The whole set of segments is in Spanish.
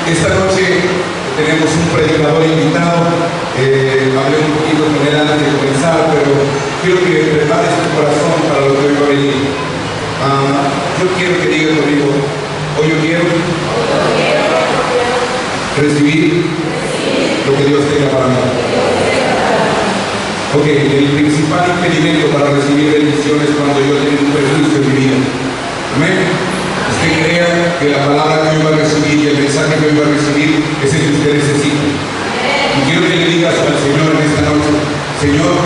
Esta noche tenemos un predicador invitado. Hablé un poquito con él antes de comenzar, pero quiero que prepares tu corazón para lo que hoy va a venir. Yo quiero que digas conmigo, hoy yo quiero recibir lo que Dios tenga para mí. Ok, el principal impedimento para recibir bendiciones es cuando yo tengo un perjuicio en mi vida. Amén. Usted crea que la palabra que hoy va a recibir y el mensaje que hoy va a recibir es el que usted necesita. Y quiero que le digas al Señor en esta noche, Señor,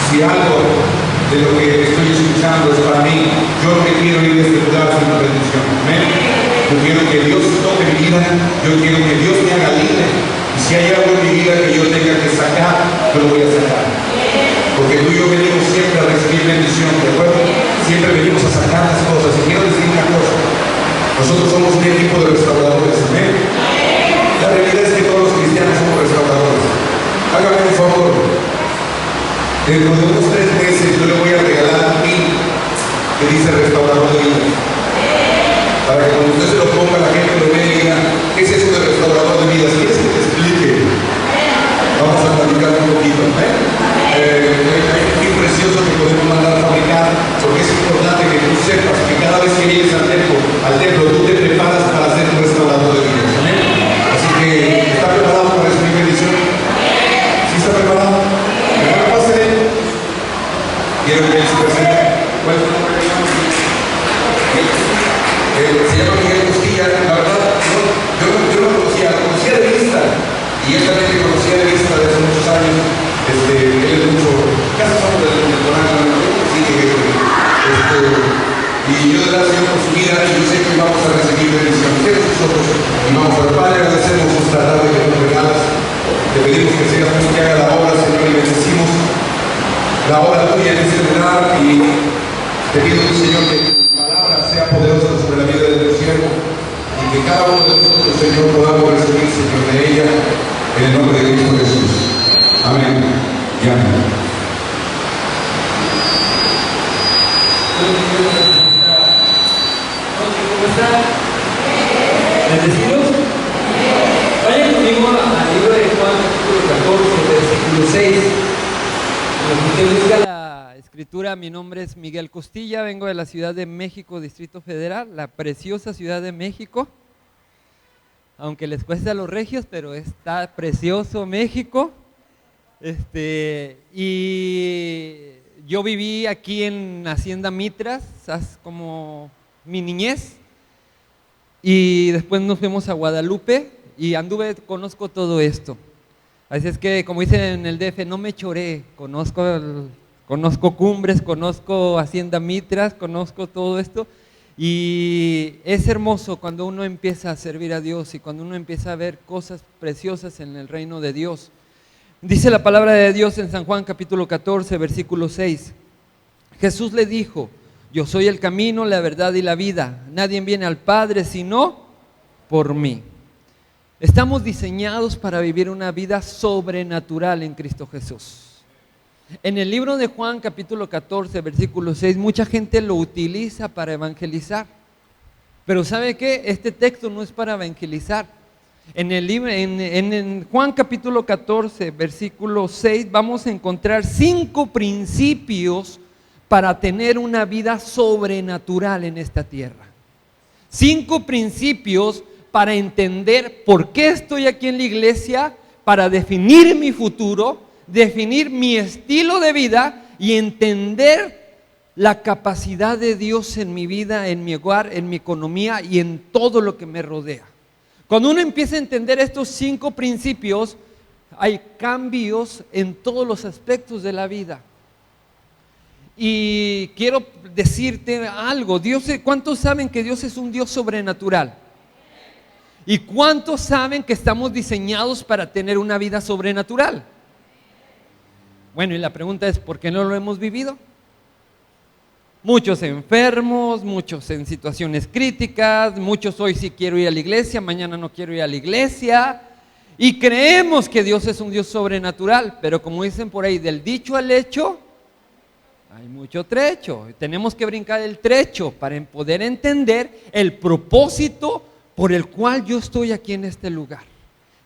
si algo de lo que estoy escuchando es para mí, yo no me quiero ir de este lugar sin una bendición. Amén. Yo quiero que Dios toque mi vida, yo quiero que Dios me haga libre. Y si hay algo en mi vida que yo tenga que sacar, yo lo voy a sacar. Porque tú y yo venimos siempre a recibir bendición, ¿de acuerdo? Siempre venimos a sacar las cosas. Y quiero decir una cosa, nosotros somos un equipo de restauradores, amén. La realidad es que todos los cristianos somos restauradores. Hágame un favor, dentro de unos 3 meses yo le voy a regalar un pin que dice restaurador de vidas, para que cuando usted se lo ponga la gente lo vea y diga, ¿qué es eso de restaurador de vidas? ¿Quieres que te explique? Vamos a platicar un poquito, ¿eh? Hay un kit precioso que podemos mandar a fabricar, porque es importante que tú sepas que cada vez que vienes al templo tú te preparas para ser un restaurador de vidas. Así que, ¿está preparado para recibir bendición? ¿Sí está preparado? ¿Primero pásale? Quiero que él se presente. ¿Cuál es tu nombre? Se llama Miguel Costilla. La verdad, yo lo conocía de vista, y él también me conocía de vista desde hace muchos años. Él es mucho, casi somos del corazón, y yo le doy por su vida, y yo sé que vamos a recibir bendición. Cierra sus ojos y vamos al Padre. Agradecemos esta tarde que nos regalas. Te pedimos que seas tú que haga la obra, Señor, y bendecimos la obra tuya en este lugar. Y te pido, Señor, que tu palabra sea poderosa sobre la vida de tu siervo, y que cada uno de nosotros, Señor, podamos recibir, Señor, de ella, en el nombre de Cristo Jesús. Amén y amén. ¿Cómo están? ¿Bendecidos? Vayan conmigo al libro de Juan, capítulo 14, versículo 6. Lo que busca la escritura, mi nombre es Miguel Costilla, vengo de la Ciudad de México, Distrito Federal, la preciosa Ciudad de México. Aunque les cueste a los regios, pero está precioso México. Y yo viví aquí en Hacienda Mitras, como mi niñez, y después nos fuimos a Guadalupe y conozco todo esto. Así es que, como dicen en el DF, no me choré, conozco Cumbres, conozco Hacienda Mitras, conozco todo esto. Y es hermoso cuando uno empieza a servir a Dios y cuando uno empieza a ver cosas preciosas en el reino de Dios. Dice la palabra de Dios en San Juan capítulo 14, versículo 6. Jesús le dijo, yo soy el camino, la verdad y la vida. Nadie viene al Padre sino por mí. Estamos diseñados para vivir una vida sobrenatural en Cristo Jesús. En el libro de Juan capítulo 14, versículo 6, mucha gente lo utiliza para evangelizar. Pero ¿sabe qué? Este texto no es para evangelizar. En Juan capítulo 14, versículo 6, vamos a encontrar 5 principios para tener una vida sobrenatural en esta tierra. 5 principios para entender por qué estoy aquí en la iglesia, para definir mi futuro, definir mi estilo de vida y entender la capacidad de Dios en mi vida, en mi hogar, en mi economía y en todo lo que me rodea. Cuando uno empieza a entender estos 5 principios, hay cambios en todos los aspectos de la vida. Y quiero decirte algo, ¿cuántos saben que Dios es un Dios sobrenatural? ¿Y cuántos saben que estamos diseñados para tener una vida sobrenatural? Bueno, y la pregunta es, ¿por qué no lo hemos vivido? Muchos enfermos, muchos en situaciones críticas, muchos hoy sí quiero ir a la iglesia, mañana no quiero ir a la iglesia. Y creemos que Dios es un Dios sobrenatural, pero como dicen por ahí, del dicho al hecho, hay mucho trecho. Tenemos que brincar el trecho para poder entender el propósito por el cual yo estoy aquí en este lugar.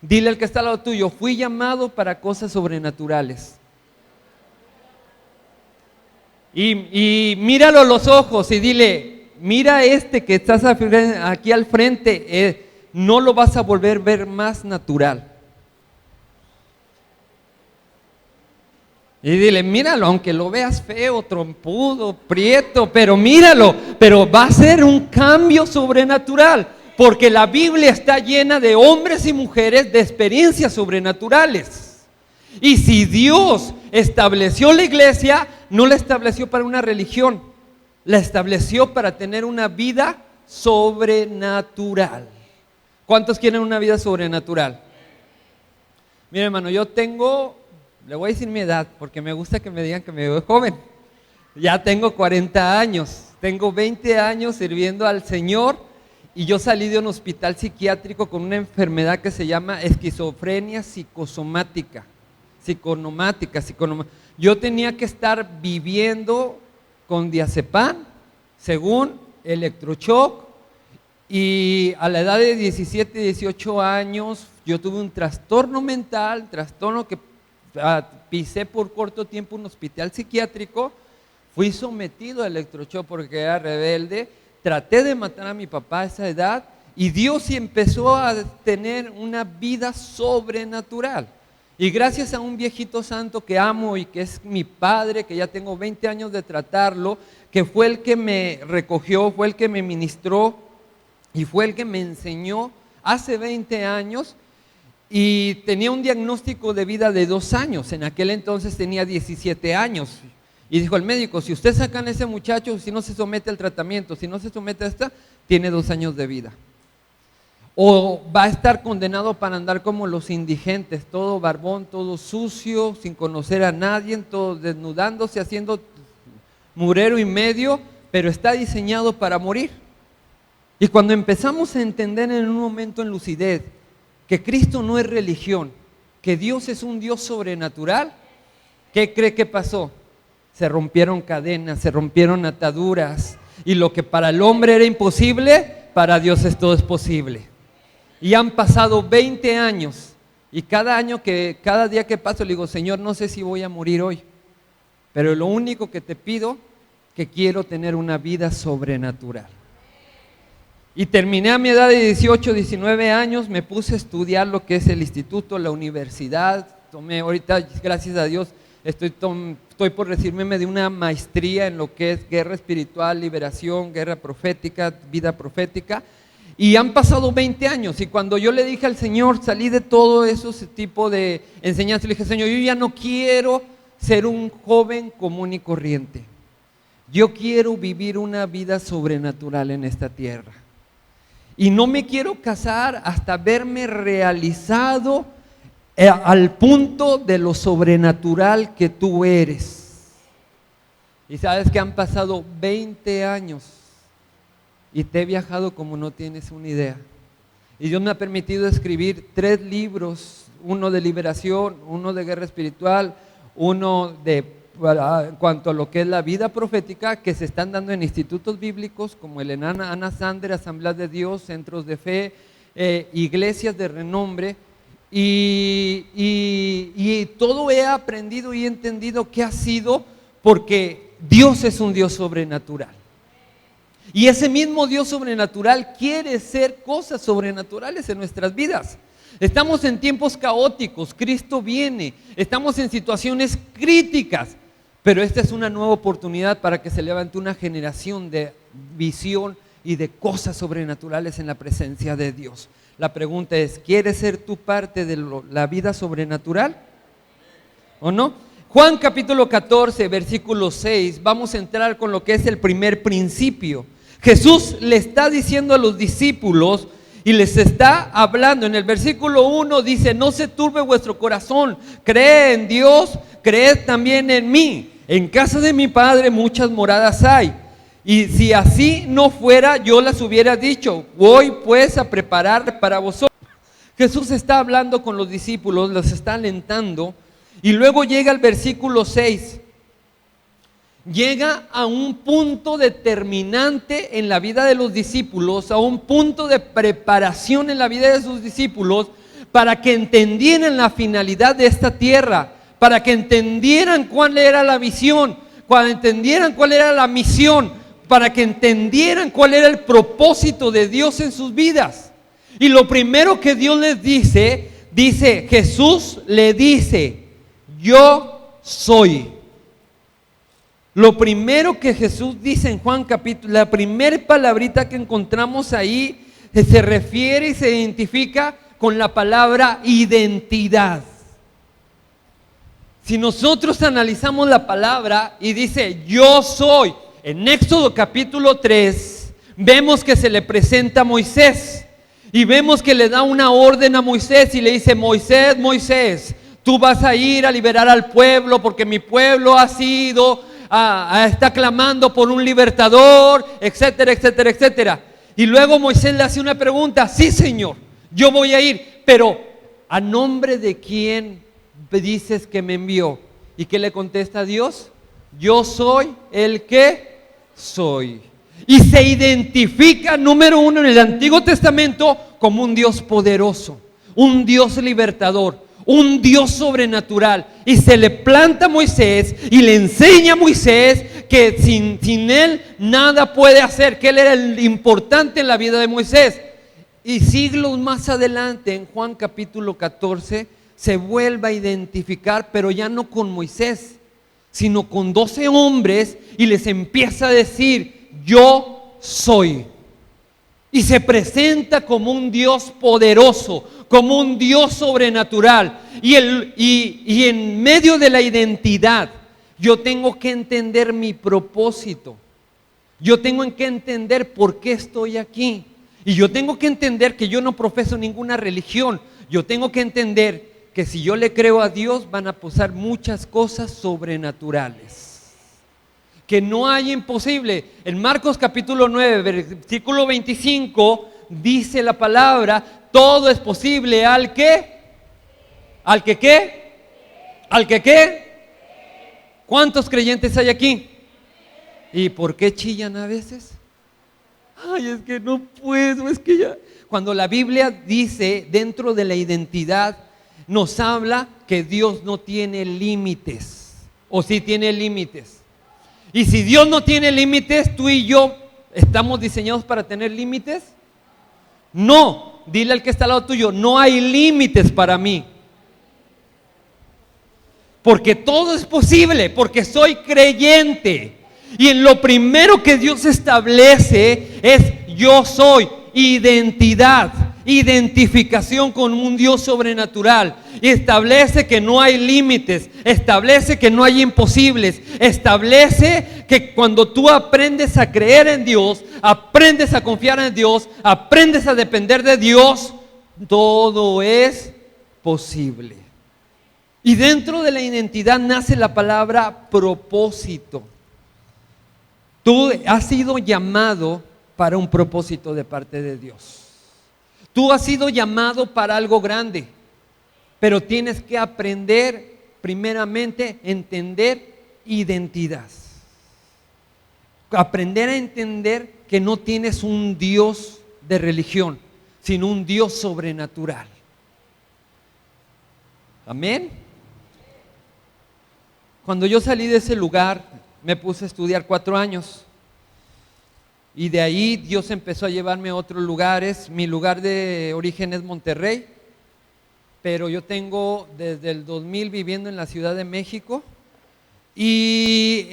Dile al que está al lado tuyo, fui llamado para cosas sobrenaturales. Y míralo a los ojos y dile, mira que estás aquí al frente, no lo vas a volver a ver más natural. Y dile, míralo, aunque lo veas feo, trompudo, prieto, pero míralo, pero va a ser un cambio sobrenatural, porque la Biblia está llena de hombres y mujeres de experiencias sobrenaturales. Y si Dios estableció la iglesia, no la estableció para una religión, la estableció para tener una vida sobrenatural. ¿Cuántos quieren una vida sobrenatural? Mira, hermano, le voy a decir mi edad, porque me gusta que me digan que me veo joven. Ya tengo 40 años, tengo 20 años sirviendo al Señor, y yo salí de un hospital psiquiátrico con una enfermedad que se llama esquizofrenia psicosomática. Yo tenía que estar viviendo con diazepam, según electroshock, y a la edad de 17, 18 años yo tuve un trastorno mental, que pisé por corto tiempo un hospital psiquiátrico, fui sometido a electroshock porque era rebelde, traté de matar a mi papá a esa edad, y Dios empezó a tener una vida sobrenatural. Y gracias a un viejito santo que amo y que es mi padre, que ya tengo 20 años de tratarlo, que fue el que me recogió, fue el que me ministró y fue el que me enseñó hace 20 años, y tenía un diagnóstico de vida de 2 años. En aquel entonces tenía 17 años. Y dijo el médico, si usted sacan a ese muchacho, si no se somete al tratamiento, si no se somete a esta, tiene 2 años de vida. O va a estar condenado para andar como los indigentes, todo barbón, todo sucio, sin conocer a nadie, todo desnudándose, haciendo murero y medio, pero está diseñado para morir. Y cuando empezamos a entender en un momento en lucidez que Cristo no es religión, que Dios es un Dios sobrenatural, ¿qué cree que pasó? Se rompieron cadenas, se rompieron ataduras, y lo que para el hombre era imposible, para Dios todo es posible. Y han pasado 20 años, y cada día que paso le digo, Señor, no sé si voy a morir hoy, pero lo único que te pido, que quiero tener una vida sobrenatural. Y terminé a mi edad de 18, 19 años, me puse a estudiar lo que es el instituto, la universidad. Ahorita, gracias a Dios, estoy por recibirme de una maestría en lo que es guerra espiritual, liberación, guerra profética, vida profética. Y han pasado 20 años, y cuando yo le dije al Señor, salí de todo ese tipo de enseñanza, le dije, Señor, yo ya no quiero ser un joven común y corriente. Yo quiero vivir una vida sobrenatural en esta tierra. Y no me quiero casar hasta verme realizado al punto de lo sobrenatural que tú eres. Y sabes que han pasado 20 años y te he viajado como no tienes una idea. Y Dios me ha permitido escribir 3 libros, uno de liberación, uno de guerra espiritual, uno en cuanto a lo que es la vida profética, que se están dando en institutos bíblicos como el Ana Sander, Asambleas de Dios, Centros de Fe, iglesias de renombre, y todo he aprendido y entendido que ha sido porque Dios es un Dios sobrenatural. Y ese mismo Dios sobrenatural quiere hacer cosas sobrenaturales en nuestras vidas. Estamos en tiempos caóticos, Cristo viene, estamos en situaciones críticas, pero esta es una nueva oportunidad para que se levante una generación de visión y de cosas sobrenaturales en la presencia de Dios. La pregunta es, ¿quieres ser tú parte de la vida sobrenatural o no? Juan capítulo 14, versículo 6, vamos a entrar con lo que es el primer principio. Jesús le está diciendo a los discípulos y les está hablando. En el versículo 1 dice, no se turbe vuestro corazón, cree en Dios, creed también en mí. En casa de mi Padre muchas moradas hay, y si así no fuera, yo las hubiera dicho. Voy pues a preparar para vosotros. Jesús está hablando con los discípulos, los está alentando, y luego llega el versículo 6 llega a un punto determinante en la vida de los discípulos, a un punto de preparación en la vida de sus discípulos, para que entendieran la finalidad de esta tierra, para que entendieran cuál era la visión, para que entendieran cuál era la misión, para que entendieran cuál era el propósito de Dios en sus vidas. Y lo primero que Dios les dice, Jesús le dice: yo soy. Lo primero que Jesús dice en Juan capítulo, la primera palabrita que encontramos ahí, se refiere y se identifica con la palabra identidad. Si nosotros analizamos la palabra y dice yo soy, en Éxodo capítulo 3, vemos que se le presenta a Moisés y vemos que le da una orden a Moisés y le dice: Moisés, Moisés, tú vas a ir a liberar al pueblo porque mi pueblo ha sido... está clamando por un libertador, etcétera, etcétera, etcétera. Y luego Moisés le hace una pregunta: sí, Señor, yo voy a ir, pero ¿a nombre de quién dices que me envió? ¿Y qué le contesta Dios? Yo soy el que soy. Y se identifica, número uno, en el Antiguo Testamento como un Dios poderoso, un Dios libertador, un Dios sobrenatural. Y se le planta a Moisés y le enseña a Moisés que sin él nada puede hacer, que él era el importante en la vida de Moisés. Y siglos más adelante, en Juan capítulo 14, se vuelve a identificar, pero ya no con Moisés, sino con 12 hombres, y les empieza a decir: yo soy. Y se presenta como un Dios poderoso, como un Dios sobrenatural. Y en medio de la identidad, yo tengo que entender mi propósito. Yo tengo que entender por qué estoy aquí. Y yo tengo que entender que yo no profeso ninguna religión. Yo tengo que entender que si yo le creo a Dios, van a pasar muchas cosas sobrenaturales. Que no hay imposible. En Marcos capítulo 9, versículo 25, dice la palabra: todo es posible al que, ¿al que qué? ¿Al que qué? ¿Cuántos creyentes hay aquí? ¿Y por qué chillan a veces? Ay, es que no puedo, es que ya. Cuando la Biblia dice, dentro de la identidad, nos habla que Dios no tiene límites, o sí tiene límites. Y si Dios no tiene límites, tú y yo ¿estamos diseñados para tener límites? No, dile al que está al lado tuyo: no hay límites para mí. Porque todo es posible, porque soy creyente. Y en lo primero que Dios establece es yo soy, identidad, identificación con un Dios sobrenatural. Y establece que no hay límites, establece que no hay imposibles, establece que cuando tú aprendes a creer en Dios, aprendes a confiar en Dios, aprendes a depender de Dios, todo es posible. Y dentro de la identidad nace la palabra propósito. Tú has sido llamado para un propósito de parte de Dios. Tú has sido llamado para algo grande, pero tienes que aprender primeramente a entender identidad. Aprender a entender que no tienes un Dios de religión, sino un Dios sobrenatural. Amén. Cuando yo salí de ese lugar, me puse a estudiar 4 años. Y de ahí Dios empezó a llevarme a otros lugares. Mi lugar de origen es Monterrey, pero yo tengo desde el 2000 viviendo en la Ciudad de México. Y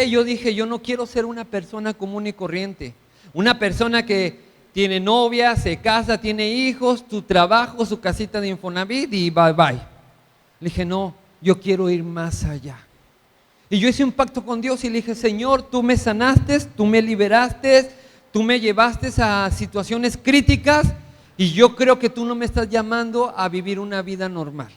yo dije, yo no quiero ser una persona común y corriente. Una persona que tiene novia, se casa, tiene hijos, tu trabajo, su casita de Infonavit y bye bye. Le dije, no, yo quiero ir más allá. Y yo hice un pacto con Dios y le dije: Señor, tú me sanaste, tú me liberaste, tú me llevaste a situaciones críticas, y yo creo que tú no me estás llamando a vivir una vida normal.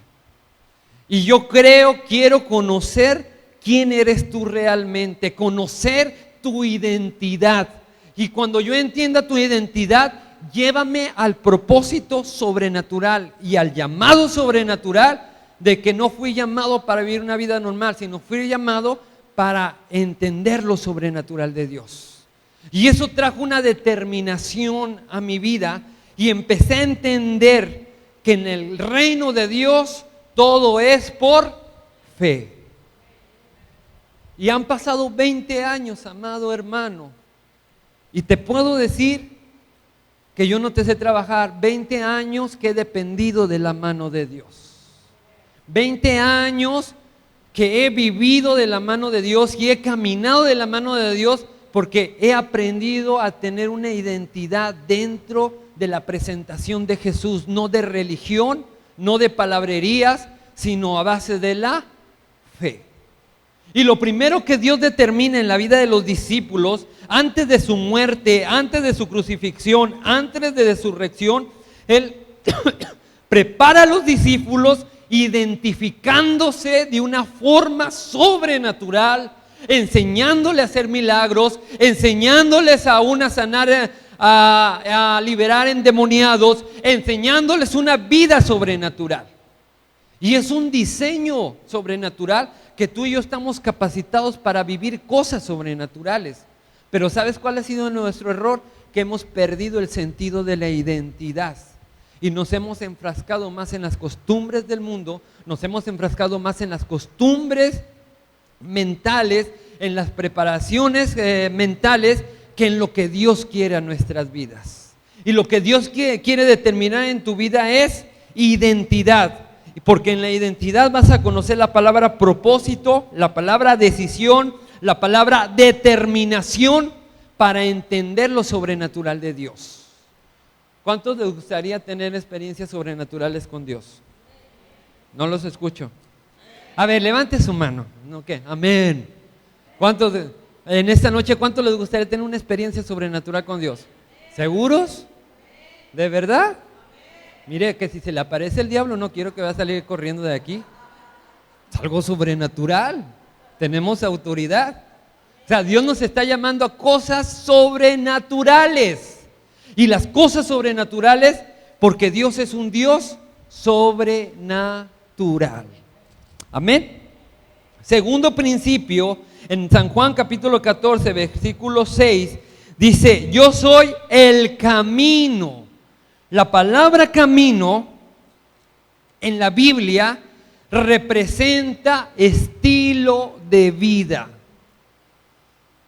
Y yo quiero conocer quién eres tú realmente, conocer tu identidad. Y cuando yo entienda tu identidad, llévame al propósito sobrenatural y al llamado sobrenatural, de que no fui llamado para vivir una vida normal, sino fui llamado para entender lo sobrenatural de Dios. Y eso trajo una determinación a mi vida y empecé a entender que en el reino de Dios todo es por fe. Y han pasado 20 años, amado hermano, y te puedo decir que yo no te sé trabajar 20 años que he dependido de la mano de Dios. 20 años que he vivido de la mano de Dios y he caminado de la mano de Dios porque he aprendido a tener una identidad dentro de la presentación de Jesús, no de religión, no de palabrerías, sino a base de la fe. Y lo primero que Dios determina en la vida de los discípulos, antes de su muerte, antes de su crucifixión, antes de su resurrección, Él prepara a los discípulos identificándose de una forma sobrenatural, enseñándoles a hacer milagros, enseñándoles a sanar, a liberar endemoniados, enseñándoles una vida sobrenatural. Y es un diseño sobrenatural que tú y yo estamos capacitados para vivir cosas sobrenaturales. Pero ¿sabes cuál ha sido nuestro error? Que hemos perdido el sentido de la identidad. Y nos hemos enfrascado más en las costumbres del mundo, nos hemos enfrascado más en las costumbres mentales, en las preparaciones mentales, que en lo que Dios quiere a nuestras vidas. Y lo que Dios quiere determinar en tu vida es identidad. Porque en la identidad vas a conocer la palabra propósito, la palabra decisión, la palabra determinación para entender lo sobrenatural de Dios. ¿Cuántos les gustaría tener experiencias sobrenaturales con Dios? No los escucho. A ver, levante su mano. ¿No qué? Amén. ¿Cuántos en esta noche, cuántos les gustaría tener una experiencia sobrenatural con Dios? ¿Seguros? ¿De verdad? Mire que si se le aparece el diablo, no quiero que vaya a salir corriendo de aquí. Es algo sobrenatural. Tenemos autoridad. O sea, Dios nos está llamando a cosas sobrenaturales. Y las cosas sobrenaturales, porque Dios es un Dios sobrenatural. Amén. Segundo principio, en San Juan capítulo 14, versículo 6, dice: yo soy el camino. La palabra camino en la Biblia representa estilo de vida.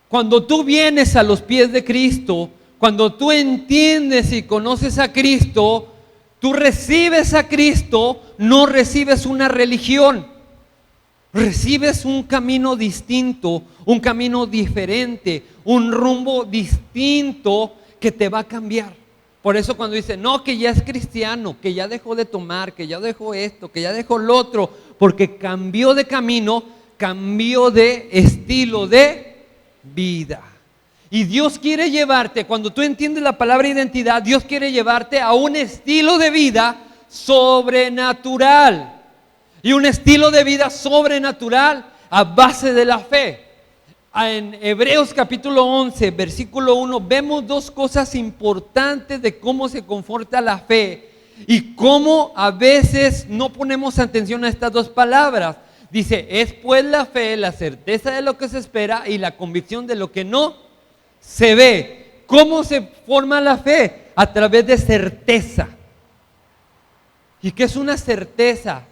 Cuando tú vienes a los pies de Cristo, cuando tú entiendes y conoces a Cristo, tú recibes a Cristo, no recibes una religión, recibes un camino distinto, un camino diferente, un rumbo distinto que te va a cambiar. Por eso cuando dice, no, que ya es cristiano, que ya dejó de tomar, que ya dejó esto, que ya dejó lo otro, porque cambió de camino, cambió de estilo de vida. Y Dios quiere llevarte, cuando tú entiendes la palabra identidad, Dios quiere llevarte a un estilo de vida sobrenatural. Y un estilo de vida sobrenatural a base de la fe. En Hebreos capítulo 11, versículo 1, vemos dos cosas importantes de cómo se conforta la fe y cómo a veces no ponemos atención a estas dos palabras. Dice, es pues la fe, la certeza de lo que se espera y la convicción de lo que no se ve. ¿Cómo se forma la fe? A través de certeza. ¿Y qué es una certeza?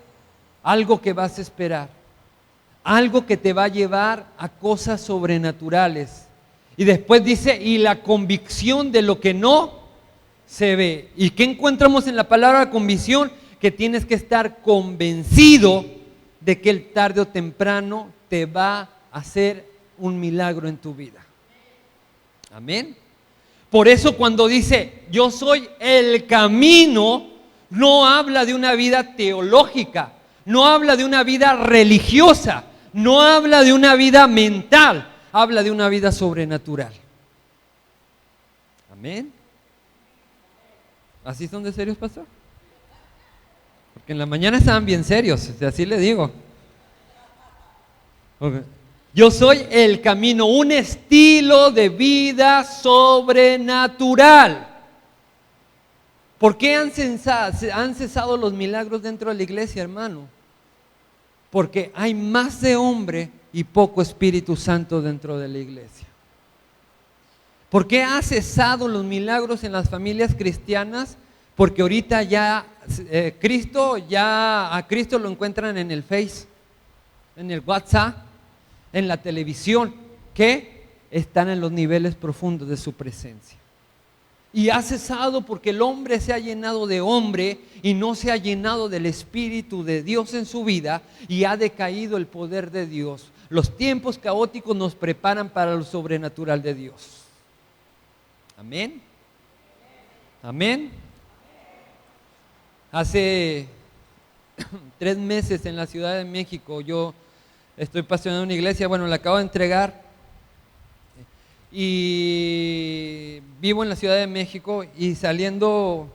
Algo que vas a esperar, algo que te va a llevar a cosas sobrenaturales. Y después dice, y la convicción de lo que no se ve. ¿Y qué encontramos en la palabra convicción? Que tienes que estar convencido de que el tarde o temprano te va a hacer un milagro en tu vida. Amén. Por eso cuando dice, yo soy el camino, no habla de una vida teológica, no habla de una vida religiosa, no habla de una vida mental, habla de una vida sobrenatural. Amén. ¿Así son de serios, pastor? Porque en la mañana estaban bien serios, así le digo. Okay. Yo soy el camino, un estilo de vida sobrenatural. ¿Por qué han cesado los milagros dentro de la iglesia, hermano? Porque hay más de hombre y poco Espíritu Santo dentro de la iglesia. ¿Por qué ha cesado los milagros en las familias cristianas? Porque ahorita ya a Cristo lo encuentran en el Face, en el WhatsApp, en la televisión, que están en los niveles profundos de su presencia. Y ha cesado porque el hombre se ha llenado de hombre y no se ha llenado del Espíritu de Dios en su vida, y ha decaído el poder de Dios. Los tiempos caóticos nos preparan para lo sobrenatural de Dios. Amén. Amén. Hace 3 meses en la Ciudad de México yo estoy pastoreando una iglesia, bueno, la acabo de entregar, y vivo en la Ciudad de México, y saliendo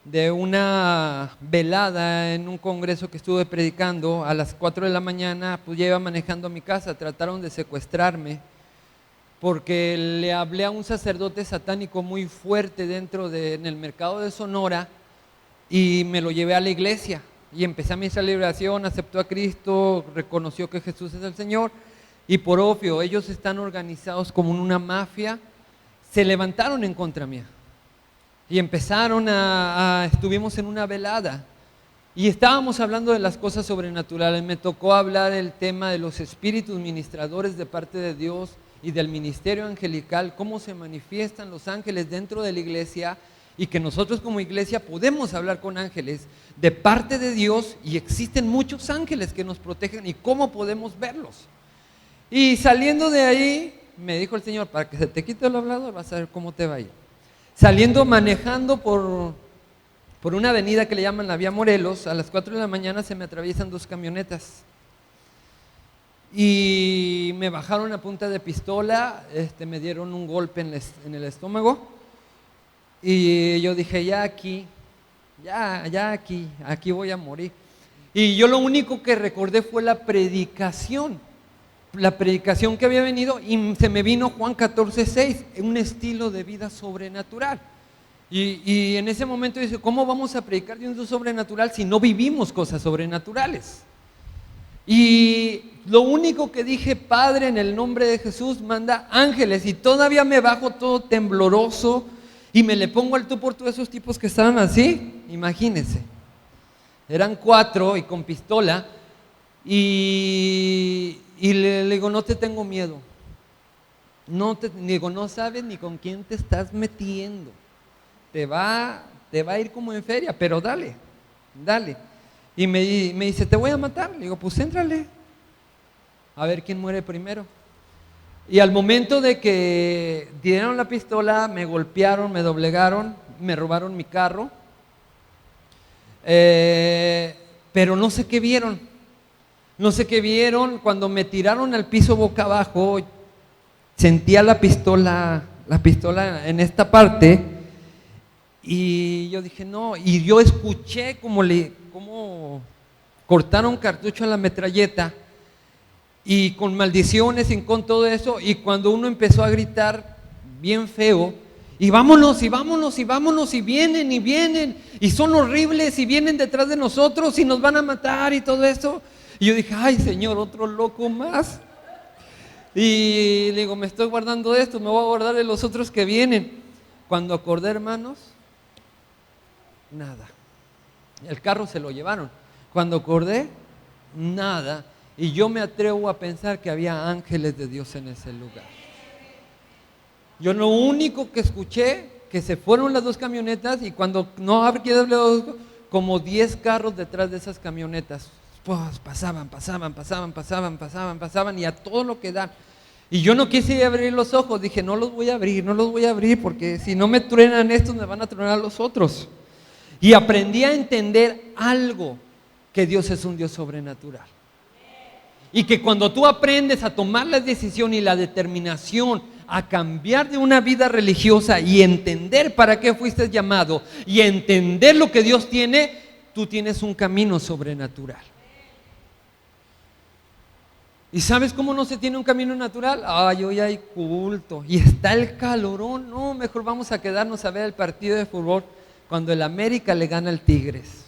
de una velada en un congreso que estuve predicando a las 4 de la mañana, pues ya iba manejando a mi casa. Trataron de secuestrarme porque le hablé a un sacerdote satánico muy fuerte en el mercado de Sonora, y me lo llevé a la iglesia y empecé a mi celebración. Aceptó a Cristo, reconoció que Jesús es el Señor, y por obvio ellos están organizados como en una mafia. Se levantaron en contra mía y empezaron estuvimos en una velada y estábamos hablando de las cosas sobrenaturales. Me tocó hablar el tema de los espíritus ministradores de parte de Dios y del ministerio angelical, cómo se manifiestan los ángeles dentro de la iglesia, y que nosotros como iglesia podemos hablar con ángeles de parte de Dios, y existen muchos ángeles que nos protegen y cómo podemos verlos. Y saliendo de ahí, me dijo el Señor: para que se te quite el hablador, vas a ver cómo te va a ir. Saliendo manejando por una avenida que le llaman la Vía Morelos, a las 4 de la mañana se me atraviesan 2 camionetas y me bajaron a punta de pistola, me dieron un golpe en el estómago, y yo dije: ya aquí voy a morir. Y yo lo único que recordé fue la predicación que había venido, y se me vino Juan 14:6, un estilo de vida sobrenatural. Y en ese momento dice: ¿cómo vamos a predicar de un Dios sobrenatural si no vivimos cosas sobrenaturales? Y lo único que dije: Padre, en el nombre de Jesús, manda ángeles. Y todavía me bajo todo tembloroso y me le pongo al tú por tú a esos tipos que estaban así. Imagínense, eran 4 y con pistola. Y le digo: no te tengo miedo. Digo: no sabes ni con quién te estás metiendo. Te va a ir como en feria, pero dale. Y me dice: te voy a matar. Le digo: pues éntrale, a ver quién muere primero. Y al momento de que dieron la pistola, me golpearon, me doblegaron, me robaron mi carro, pero no sé qué vieron. Cuando me tiraron al piso boca abajo, sentía la pistola en esta parte, y yo dije: no. Y yo escuché cómo cortaron cartucho a la metralleta, y con maldiciones y con todo eso. Y cuando uno empezó a gritar bien feo: y vámonos, y vámonos, y vámonos, y vienen, y son horribles, y vienen detrás de nosotros, y nos van a matar, y todo eso. Y yo dije: ay, Señor, otro loco más. Y le digo: me estoy guardando de esto, me voy a guardar de los otros que vienen. Cuando acordé, hermanos, nada. El carro se lo llevaron. Cuando acordé, nada. Y yo me atrevo a pensar que había ángeles de Dios en ese lugar. Yo lo único que escuché, que se fueron las 2 camionetas, y cuando no había como 10 carros detrás de esas camionetas. Pues pasaban, y a todo lo que dan. Y yo no quise abrir los ojos. Dije: no los voy a abrir, porque si no me truenan estos, me van a truenar los otros. Y aprendí a entender algo: que Dios es un Dios sobrenatural. Y que cuando tú aprendes a tomar la decisión y la determinación a cambiar de una vida religiosa y entender para qué fuiste llamado, y entender lo que Dios tiene, tú tienes un camino sobrenatural. ¿Y sabes cómo no se tiene un camino natural? Hoy hay culto y está el calorón. No, mejor vamos a quedarnos a ver el partido de fútbol cuando el América le gana al Tigres,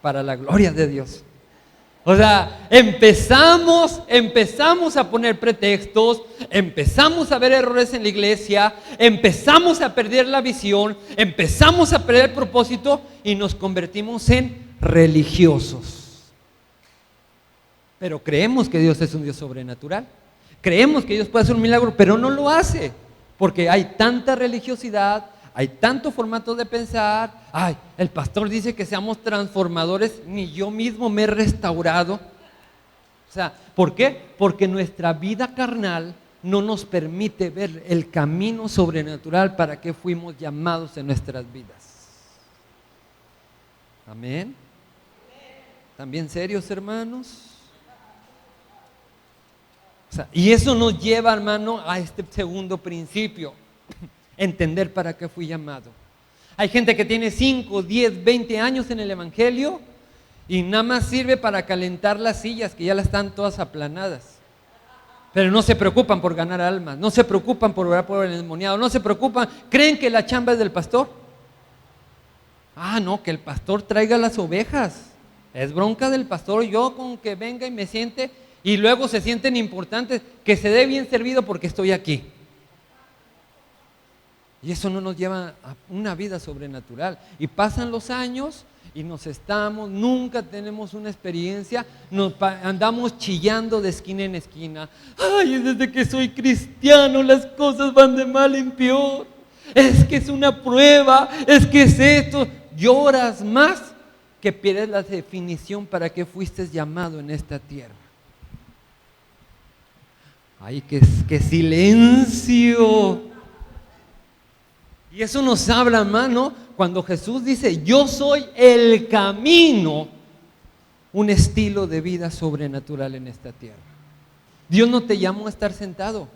para la gloria de Dios. O sea, empezamos a poner pretextos, empezamos a ver errores en la iglesia, empezamos a perder la visión, empezamos a perder el propósito y nos convertimos en religiosos. Pero creemos que Dios es un Dios sobrenatural. Creemos que Dios puede hacer un milagro, pero no lo hace. Porque hay tanta religiosidad, hay tanto formato de pensar. Ay, el pastor dice que seamos transformadores, ni yo mismo me he restaurado. O sea, ¿por qué? Porque nuestra vida carnal no nos permite ver el camino sobrenatural para que fuimos llamados en nuestras vidas. Amén. ¿También serios, hermanos? O sea, y eso nos lleva, hermano, a este segundo principio. Entender para qué fui llamado. Hay gente que tiene 5, 10, 20 años en el evangelio y nada más sirve para calentar las sillas que ya las están todas aplanadas. Pero no se preocupan por ganar almas, no se preocupan por orar por el endemoniado, no se preocupan, creen que la chamba es del pastor. Ah, no, que el pastor traiga las ovejas. Es bronca del pastor, yo con que venga y me siente y luego se sienten importantes, que se dé bien servido porque estoy aquí. Y eso no nos lleva a una vida sobrenatural. Y pasan los años y nunca tenemos una experiencia, andamos chillando de esquina en esquina. Ay, desde que soy cristiano las cosas van de mal en peor. Es que es una prueba, es que es esto. Lloras más que pierdes la definición para que fuiste llamado en esta tierra. Ay, qué silencio. Y eso nos habla, hermano, cuando Jesús dice, yo soy el camino, un estilo de vida sobrenatural en esta tierra. Dios no te llamó a estar sentado,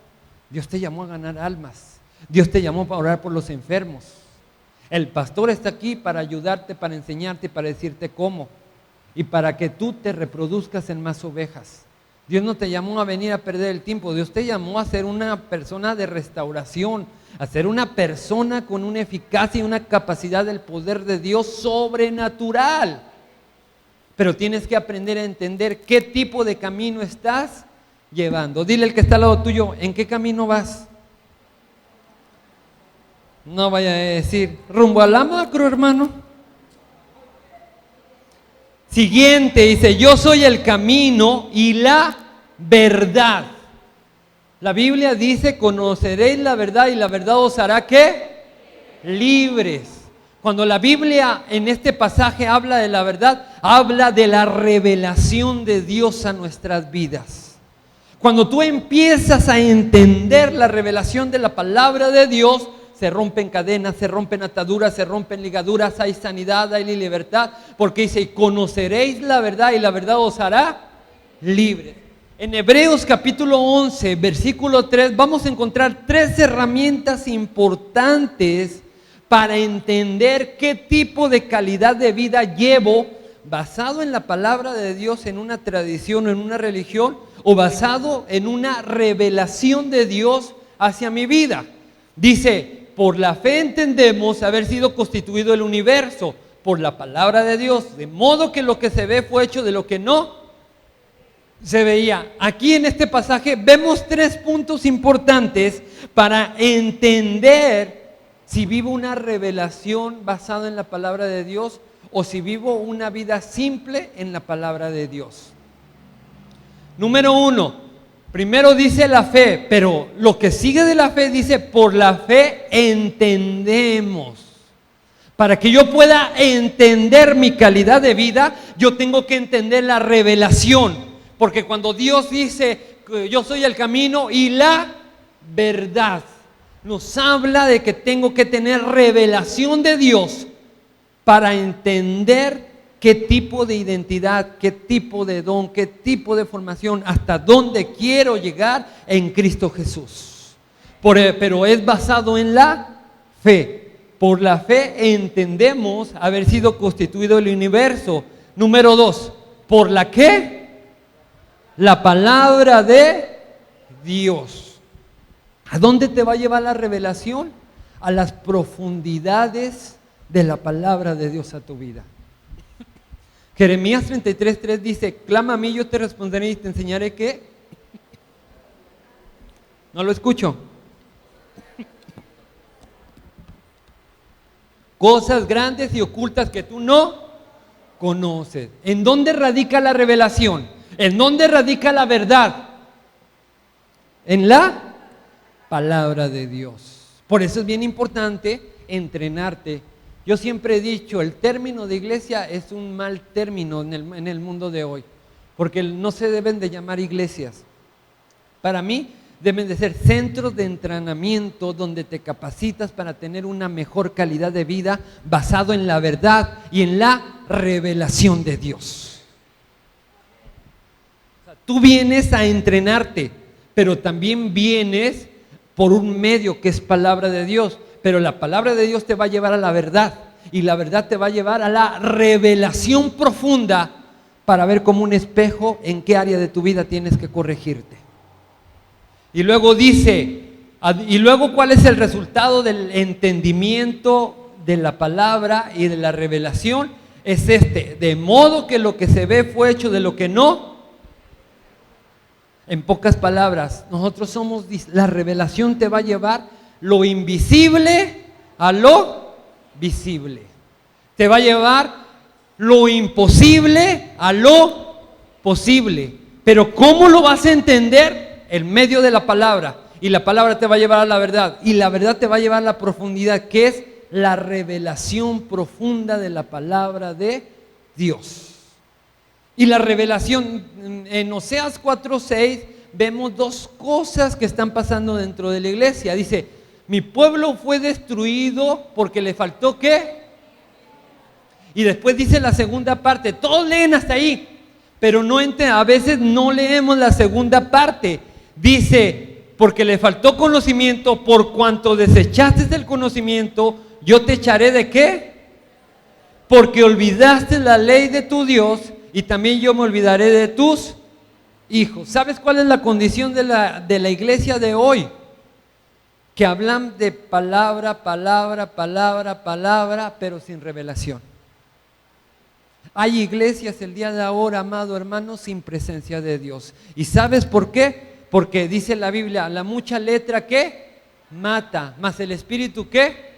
Dios te llamó a ganar almas, Dios te llamó para orar por los enfermos. El pastor está aquí para ayudarte, para enseñarte, para decirte cómo y para que tú te reproduzcas en más ovejas. Dios no te llamó a venir a perder el tiempo, Dios te llamó a ser una persona de restauración, a ser una persona con una eficacia y una capacidad del poder de Dios sobrenatural. Pero tienes que aprender a entender qué tipo de camino estás llevando. Dile al que está al lado tuyo, ¿en qué camino vas? No vaya a decir, rumbo a la macro, hermano. Siguiente, dice, yo soy el camino y la verdad. La Biblia dice, conoceréis la verdad y la verdad os hará ¿qué? Libres. Cuando la Biblia en este pasaje habla de la verdad, habla de la revelación de Dios a nuestras vidas. Cuando tú empiezas a entender la revelación de la palabra de Dios, se rompen cadenas, se rompen ataduras, se rompen ligaduras, hay sanidad, hay libertad, porque dice, conoceréis la verdad y la verdad os hará libres. En Hebreos capítulo 11, versículo 3, vamos a encontrar 3 herramientas importantes para entender qué tipo de calidad de vida llevo, basado en la palabra de Dios, en una tradición o en una religión, o basado en una revelación de Dios hacia mi vida. Dice, por la fe entendemos haber sido constituido el universo, por la palabra de Dios, de modo que lo que se ve fue hecho de lo que no se veía. Aquí en este pasaje vemos 3 puntos importantes para entender si vivo una revelación basada en la palabra de Dios o si vivo una vida simple en la palabra de Dios. Número 1, primero dice la fe, pero lo que sigue de la fe dice, por la fe entendemos. Para que yo pueda entender mi calidad de vida, yo tengo que entender la revelación. Porque cuando Dios dice, yo soy el camino y la verdad, nos habla de que tengo que tener revelación de Dios para entender qué tipo de identidad, qué tipo de don, qué tipo de formación, hasta dónde quiero llegar en Cristo Jesús. Pero es basado en la fe. Por la fe entendemos haber sido constituido el universo. Número 2, ¿por la qué? La palabra de Dios. ¿A dónde te va a llevar la revelación? A las profundidades de la palabra de Dios a tu vida. Jeremías 33:3 dice, clama a mí, yo te responderé y te enseñaré que... No lo escucho. Cosas grandes y ocultas que tú no conoces. ¿En dónde radica la revelación? ¿En dónde radica la verdad? En la palabra de Dios. Por eso es bien importante entrenarte. Yo siempre he dicho, el término de iglesia es un mal término en el mundo de hoy, porque no se deben de llamar iglesias. Para mí deben de ser centros de entrenamiento donde te capacitas para tener una mejor calidad de vida basado en la verdad y en la revelación de Dios. O sea, tú vienes a entrenarte, pero también vienes por un medio que es palabra de Dios, pero la palabra de Dios te va a llevar a la verdad y la verdad te va a llevar a la revelación profunda para ver como un espejo en qué área de tu vida tienes que corregirte. Y luego dice, y luego ¿cuál es el resultado del entendimiento de la palabra y de la revelación? Es de modo que lo que se ve fue hecho de lo que no. En pocas palabras, nosotros somos, la revelación te va a llevar lo invisible a lo visible. Te va a llevar lo imposible a lo posible. Pero ¿cómo lo vas a entender? En medio de la palabra, y la palabra te va a llevar a la verdad, y la verdad te va a llevar a la profundidad, que es la revelación profunda de la palabra de Dios. Y la revelación, en Oseas 4:6, vemos dos cosas que están pasando dentro de la iglesia. Dice, mi pueblo fue destruido porque le faltó ¿qué? Y después dice la segunda parte, todos leen hasta ahí, pero a veces no leemos la segunda parte. Dice, porque le faltó conocimiento, por cuanto desechaste del conocimiento, yo te echaré ¿de qué? Porque olvidaste la ley de tu Dios, y también yo me olvidaré de tus hijos. ¿Sabes cuál es la condición de la iglesia de hoy? Que hablan de palabra, pero sin revelación. Hay iglesias el día de ahora, amado hermano, sin presencia de Dios. ¿Y sabes por qué? Porque dice la Biblia, la mucha letra ¿qué? Mata, mas el espíritu ¿qué?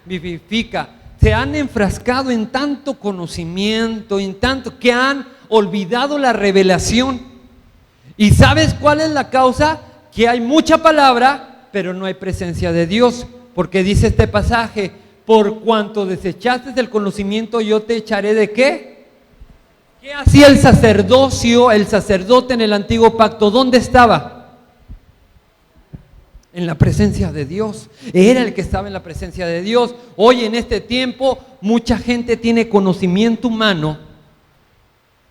Vivifica. Se han enfrascado en tanto conocimiento, en tanto que han olvidado la revelación. ¿Y sabes cuál es la causa? Que hay mucha palabra, pero no hay presencia de Dios. Porque dice este pasaje, por cuanto desechaste del conocimiento, yo te echaré ¿de qué? ¿Qué hacía el sacerdocio, el sacerdote en el antiguo pacto? ¿Dónde estaba? En la presencia de Dios. Era el que estaba en la presencia de Dios. Hoy en este tiempo mucha gente tiene conocimiento humano,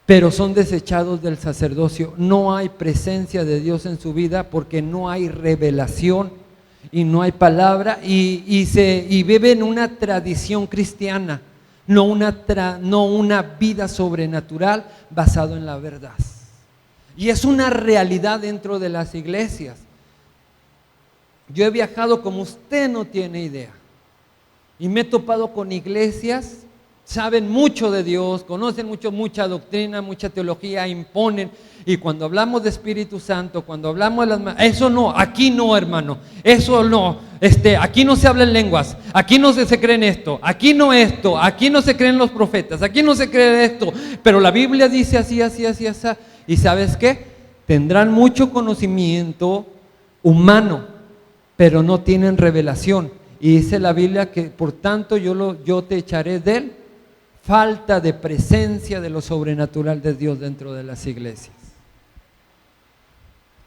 pero son desechados del sacerdocio. No hay presencia de Dios en su vida porque no hay revelación y no hay palabra y viven una tradición cristiana. No una vida sobrenatural basado en la verdad. Y es una realidad dentro de las iglesias. Yo he viajado como usted no tiene idea. Y me he topado con iglesias, saben mucho de Dios, conocen mucha doctrina, mucha teología, imponen. Y cuando hablamos de Espíritu Santo, cuando hablamos de eso no, aquí no, hermano, eso no, aquí no se habla en lenguas, aquí no se cree en esto, aquí no se creen los profetas, aquí no se cree esto, pero la Biblia dice así, y ¿sabes qué? Tendrán mucho conocimiento humano, pero no tienen revelación, y dice la Biblia que por tanto yo te echaré de él, falta de presencia de lo sobrenatural de Dios dentro de las iglesias.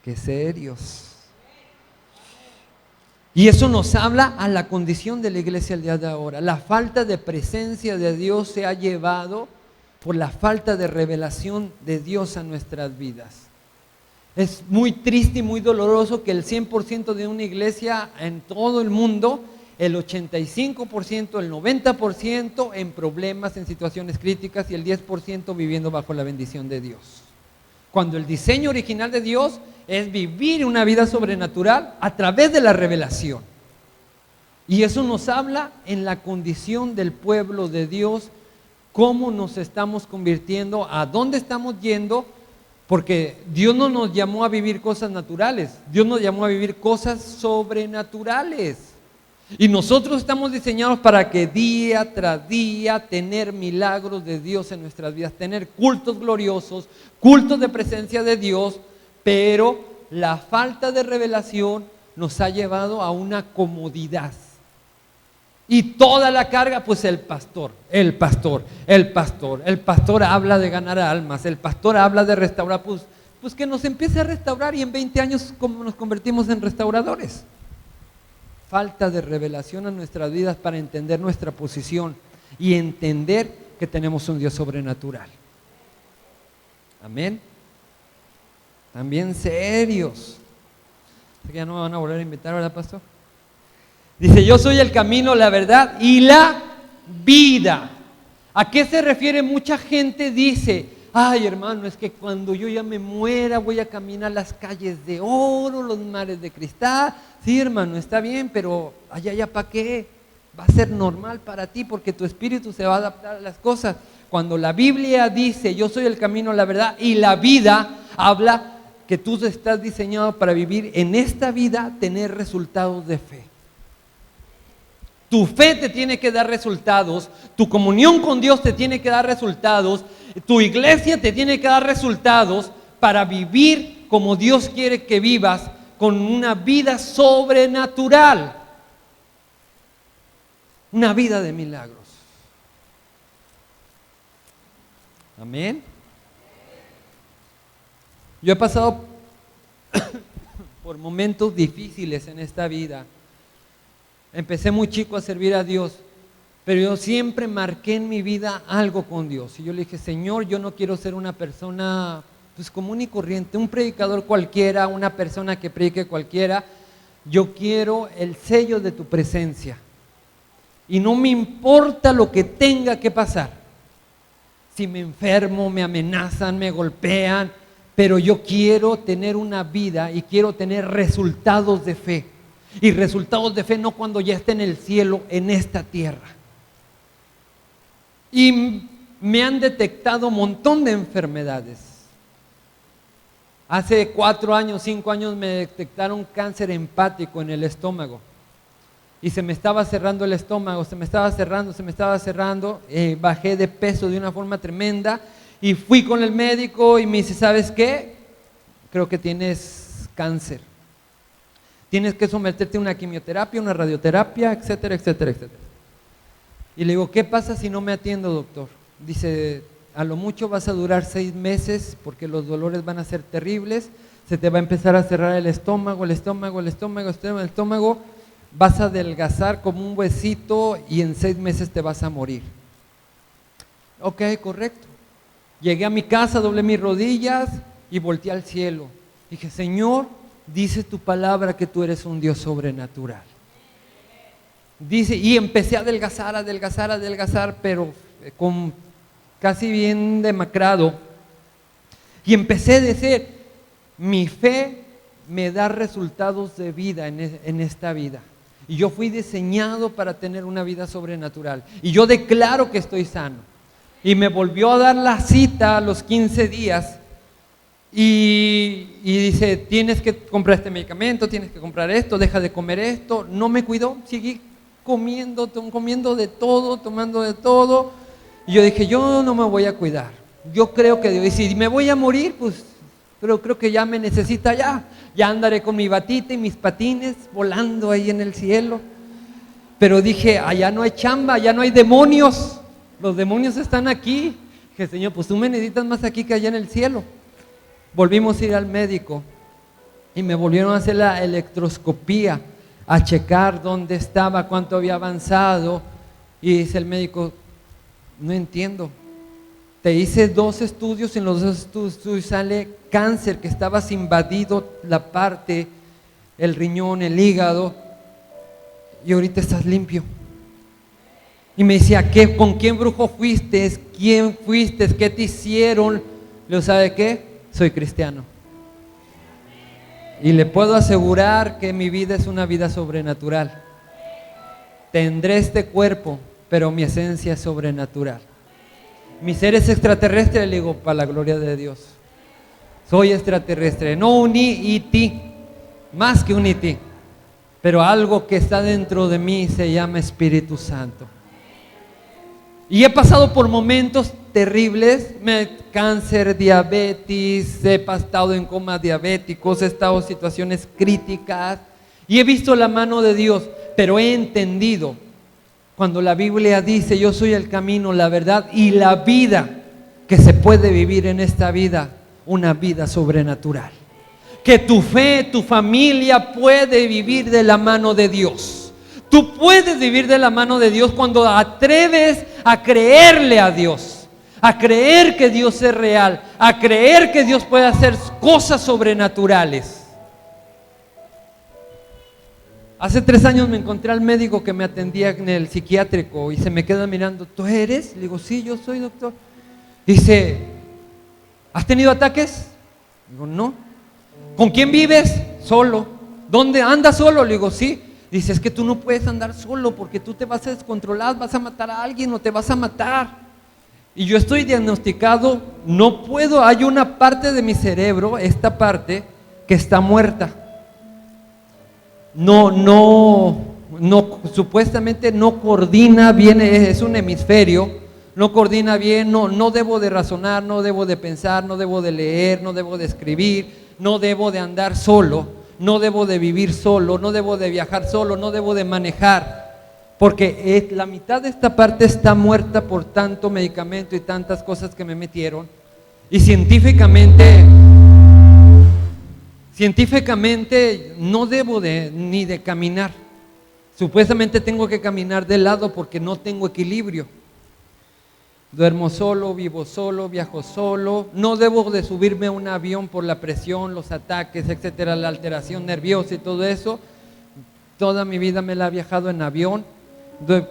¡Qué serios! Y eso nos habla a la condición de la iglesia el día de ahora. La falta de presencia de Dios se ha llevado por la falta de revelación de Dios a nuestras vidas. Es muy triste y muy doloroso que el 100% de una iglesia en todo el mundo, el 85%, el 90% en problemas, en situaciones críticas y el 10% viviendo bajo la bendición de Dios. Cuando el diseño original de Dios es vivir una vida sobrenatural a través de la revelación. Y eso nos habla en la condición del pueblo de Dios cómo nos estamos convirtiendo, a dónde estamos yendo, porque Dios no nos llamó a vivir cosas naturales, Dios nos llamó a vivir cosas sobrenaturales. Y nosotros estamos diseñados para que día tras día tener milagros de Dios en nuestras vidas, tener cultos gloriosos, cultos de presencia de Dios, pero la falta de revelación nos ha llevado a una comodidad. Y toda la carga, pues el pastor habla de ganar almas, el pastor habla de restaurar, pues que nos empiece a restaurar y en 20 años como nos convertimos en restauradores. Falta de revelación a nuestras vidas para entender nuestra posición y entender que tenemos un Dios sobrenatural. Amén. También serios. Que ya no me van a volver a invitar, ¿verdad, pastor? Dice, yo soy el camino, la verdad y la vida. ¿A qué se refiere? Mucha gente dice, ay hermano, es que cuando yo ya me muera voy a caminar las calles de oro, los mares de cristal. Sí, hermano, está bien, pero allá ya para qué, va a ser normal para ti porque tu espíritu se va a adaptar a las cosas. Cuando la Biblia dice, yo soy el camino, la verdad y la vida, habla que tú estás diseñado para vivir en esta vida, tener resultados de fe. Tu fe te tiene que dar resultados, tu comunión con Dios te tiene que dar resultados, tu iglesia te tiene que dar resultados para vivir como Dios quiere que vivas, con una vida sobrenatural, una vida de milagros. Amén. Yo he pasado por momentos difíciles en esta vida. Empecé muy chico a servir a Dios, pero yo siempre marqué en mi vida algo con Dios. Y yo le dije, Señor, yo no quiero ser una persona pues común y corriente, un predicador cualquiera, una persona que predique cualquiera. Yo quiero el sello de tu presencia. Y no me importa lo que tenga que pasar. Si me enfermo, me amenazan, me golpean, pero yo quiero tener una vida y quiero tener resultados de fe. Y resultados de fe no cuando ya esté en el cielo, en esta tierra. Y me han detectado un montón de enfermedades. Hace 4 años, 5 años me detectaron cáncer hepático en el estómago. Y se me estaba cerrando el estómago, se me estaba cerrando. Bajé de peso de una forma tremenda. Y fui con el médico y me dice, ¿sabes qué? Creo que tienes cáncer. Tienes que someterte a una quimioterapia, una radioterapia, etcétera, etcétera, etcétera. Y le digo, ¿qué pasa si no me atiendo, doctor? Dice, a lo mucho vas a durar 6 meses porque los dolores van a ser terribles, se te va a empezar a cerrar el estómago, vas a adelgazar como un huesito y en 6 meses te vas a morir. Ok, correcto. Llegué a mi casa, doblé mis rodillas y volteé al cielo. Dije, Señor, dice tu palabra que tú eres un Dios sobrenatural. Dice, y empecé a adelgazar, pero con casi bien demacrado. Y empecé a decir, mi fe me da resultados de vida en esta vida. Y yo fui diseñado para tener una vida sobrenatural. Y yo declaro que estoy sano. Y me volvió a dar la cita a los 15 días. Y dice, tienes que comprar este medicamento, tienes que comprar esto, deja de comer esto. No me cuidó, seguí comiendo de todo, tomando de todo. Y yo dije, yo no me voy a cuidar. Yo creo que Dios, y si me voy a morir, pues pero creo que ya me necesita ya. Ya andaré con mi batita y mis patines volando ahí en el cielo. Pero dije, allá no hay chamba, allá no hay demonios. Los demonios están aquí. Dije, Señor, pues tú me necesitas más aquí que allá en el cielo. Volvimos a ir al médico y me volvieron a hacer la electroscopía, a checar dónde estaba, cuánto había avanzado. Y dice el médico, no entiendo. Te hice 2 estudios, en los 2 estudios sale cáncer, que estabas invadido la parte, el riñón, el hígado, y ahorita estás limpio. Y me decía, ¿con quién brujo fuiste? ¿Quién fuiste? ¿Qué te hicieron? Le digo, ¿sabe qué? Soy cristiano. Y le puedo asegurar que mi vida es una vida sobrenatural. Tendré este cuerpo, pero mi esencia es sobrenatural. mi ser es extraterrestre, le digo, para la gloria de Dios. Soy extraterrestre, no un E.T., más que un E.T., pero algo que está dentro de mí se llama Espíritu Santo. Y he pasado por momentos terribles, cáncer, diabetes, he estado en comas diabéticos, he estado en situaciones críticas y he visto la mano de Dios, pero he entendido cuando la Biblia dice: yo soy el camino, la verdad y la vida, que se puede vivir en esta vida, una vida sobrenatural. Que tu fe, tu familia puede vivir de la mano de Dios. Tú puedes vivir de la mano de Dios cuando atreves a creerle a Dios, a creer que Dios es real, a creer que Dios puede hacer cosas sobrenaturales. Hace 3 años me encontré al médico que me atendía en el psiquiátrico y se me queda mirando. ¿Tú eres? Le digo, sí, yo soy, doctor. Dice, ¿has tenido ataques? Digo, no. ¿Con quién vives? Solo. ¿Dónde andas solo? Le digo, sí. Dice, es que tú no puedes andar solo porque tú te vas a descontrolar, vas a matar a alguien o te vas a matar. Y yo estoy diagnosticado, no puedo, hay una parte de mi cerebro, esta parte, que está muerta. No, supuestamente no coordina bien, es un hemisferio, no coordina bien, no debo de razonar, no debo de pensar, no debo de leer, no debo de escribir, no debo de andar solo, no debo de vivir solo, no debo de viajar solo, no debo de manejar, porque la mitad de esta parte está muerta por tanto medicamento y tantas cosas que me metieron. Y científicamente no debo ni de caminar. Supuestamente tengo que caminar de lado porque no tengo equilibrio. Duermo solo, vivo solo, viajo solo. No debo de subirme a un avión por la presión, los ataques, etcétera, la alteración nerviosa y todo eso. Toda mi vida me la he viajado en avión.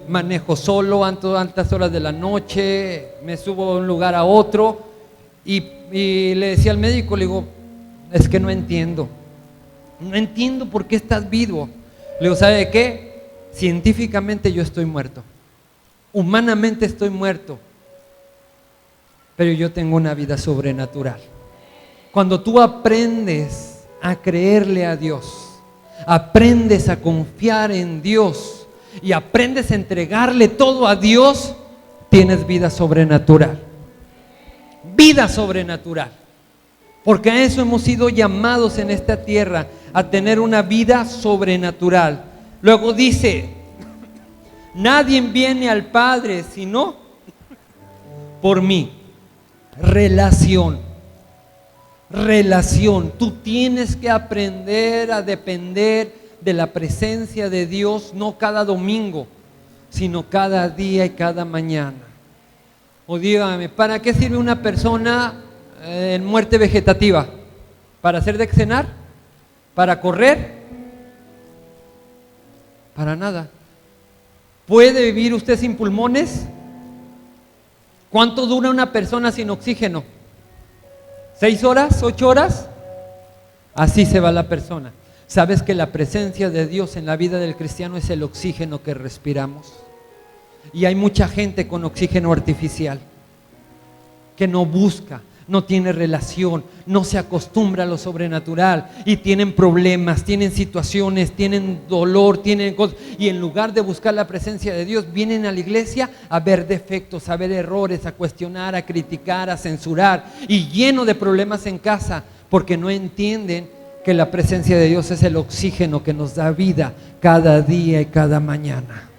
Manejo solo, ando a altas horas de la noche, me subo de un lugar a otro. Y le decía al médico, le digo, es que no entiendo por qué estás vivo. Le digo, ¿sabe qué? Científicamente yo estoy muerto, humanamente estoy muerto, pero yo tengo una vida sobrenatural. Cuando tú aprendes a creerle a Dios, aprendes a confiar en Dios y aprendes a entregarle todo a Dios, tienes vida sobrenatural. Vida sobrenatural. Porque a eso hemos sido llamados en esta tierra, a tener una vida sobrenatural. Luego dice, nadie viene al Padre sino por mí. Relación. Tú tienes que aprender a depender de la presencia de Dios, no cada domingo, sino cada día y cada mañana. O dígame, ¿para qué sirve una persona en muerte vegetativa? ¿Para hacer de cenar? ¿Para correr? Para nada. ¿Puede vivir usted sin pulmones? ¿Cuánto dura una persona sin oxígeno? ¿6 horas? ¿8 horas? Así se va la persona. ¿Sabes que la presencia de Dios en la vida del cristiano es el oxígeno que respiramos? Y hay mucha gente con oxígeno artificial que no busca, no tiene relación, no se acostumbra a lo sobrenatural y tienen problemas, tienen situaciones, tienen dolor, tienen cosas, y en lugar de buscar la presencia de Dios vienen a la iglesia a ver defectos, a ver errores, a cuestionar, a criticar, a censurar, y lleno de problemas en casa porque no entienden que la presencia de Dios es el oxígeno que nos da vida cada día y cada mañana.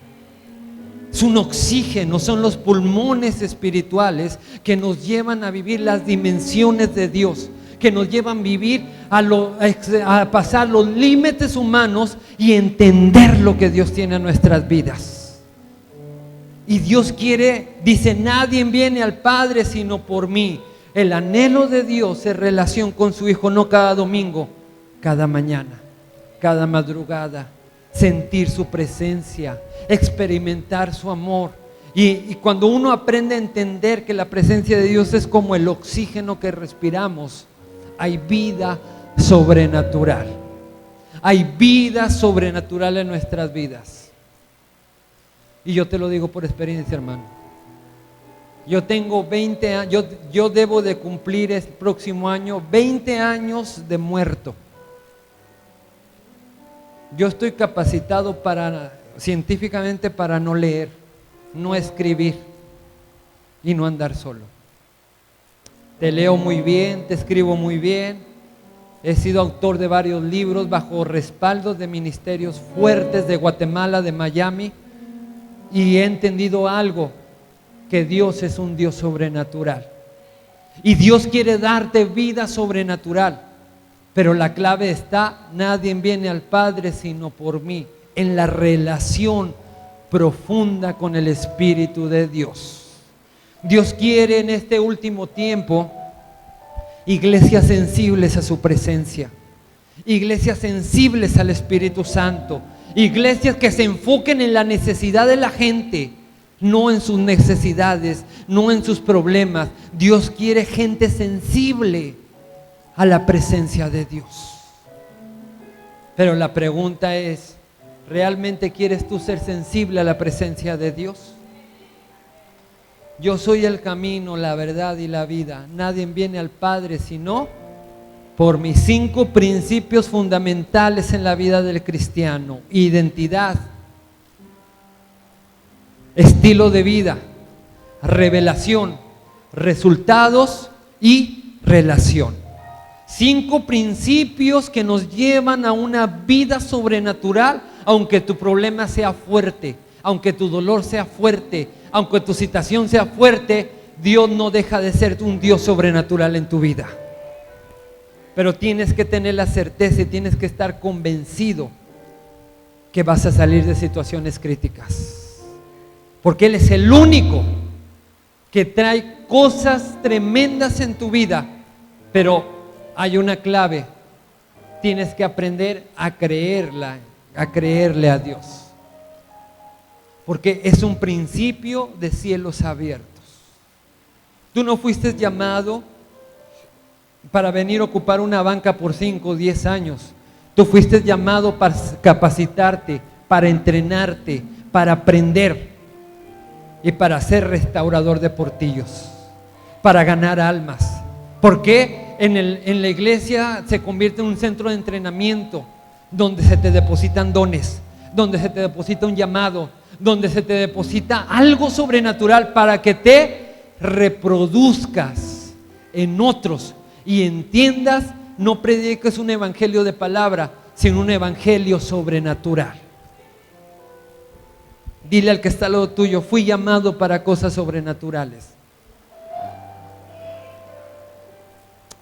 Es un oxígeno, son los pulmones espirituales que nos llevan a vivir las dimensiones de Dios, que nos llevan a vivir a pasar los límites humanos y entender lo que Dios tiene en nuestras vidas. Y Dios quiere, dice, nadie viene al Padre sino por mí. El anhelo de Dios es relación con su Hijo, no cada domingo, cada mañana, cada madrugada. Sentir su presencia, experimentar su amor. Y cuando uno aprende a entender que la presencia de Dios es como el oxígeno que respiramos, hay vida sobrenatural. Hay vida sobrenatural en nuestras vidas. Y yo te lo digo por experiencia, hermano. Yo tengo 20 años, yo debo de cumplir el próximo año 20 años de muerto. Yo estoy capacitado científicamente para no leer, no escribir y no andar solo. Te leo muy bien, te escribo muy bien. He sido autor de varios libros bajo respaldo de ministerios fuertes de Guatemala, de Miami, y he entendido algo, que Dios es un Dios sobrenatural. Y Dios quiere darte vida sobrenatural. Pero la clave está, nadie viene al Padre sino por mí, en la relación profunda con el Espíritu de Dios. Dios quiere en este último tiempo iglesias sensibles a su presencia, iglesias sensibles al Espíritu Santo, iglesias que se enfoquen en la necesidad de la gente, no en sus necesidades, no en sus problemas. Dios quiere gente sensible a la presencia de Dios. Pero la pregunta es, ¿realmente quieres tú ser sensible a la presencia de Dios? Yo soy el camino, la verdad y la vida. Nadie viene al Padre sino por mis 5 principios fundamentales en la vida del cristiano: identidad, estilo de vida, revelación, resultados y relación. 5 principios que nos llevan a una vida sobrenatural, aunque tu problema sea fuerte, aunque tu dolor sea fuerte, aunque tu situación sea fuerte. Dios no deja de ser un Dios sobrenatural en tu vida. Pero tienes que tener la certeza y tienes que estar convencido que vas a salir de situaciones críticas, porque Él es el único que trae cosas tremendas en tu vida. Pero hay una clave: tienes que aprender a creerle a Dios, porque es un principio de cielos abiertos. Tú no fuiste llamado para venir a ocupar una banca por 5 o 10 años. Tú fuiste llamado para capacitarte, para entrenarte, para aprender y para ser restaurador de portillos, para ganar almas. ¿Por qué? En la iglesia se convierte en un centro de entrenamiento donde se te depositan dones, donde se te deposita un llamado, donde se te deposita algo sobrenatural para que te reproduzcas en otros y entiendas. No prediques un evangelio de palabra, sino un evangelio sobrenatural. Dile al que está al lado tuyo: fui llamado para cosas sobrenaturales.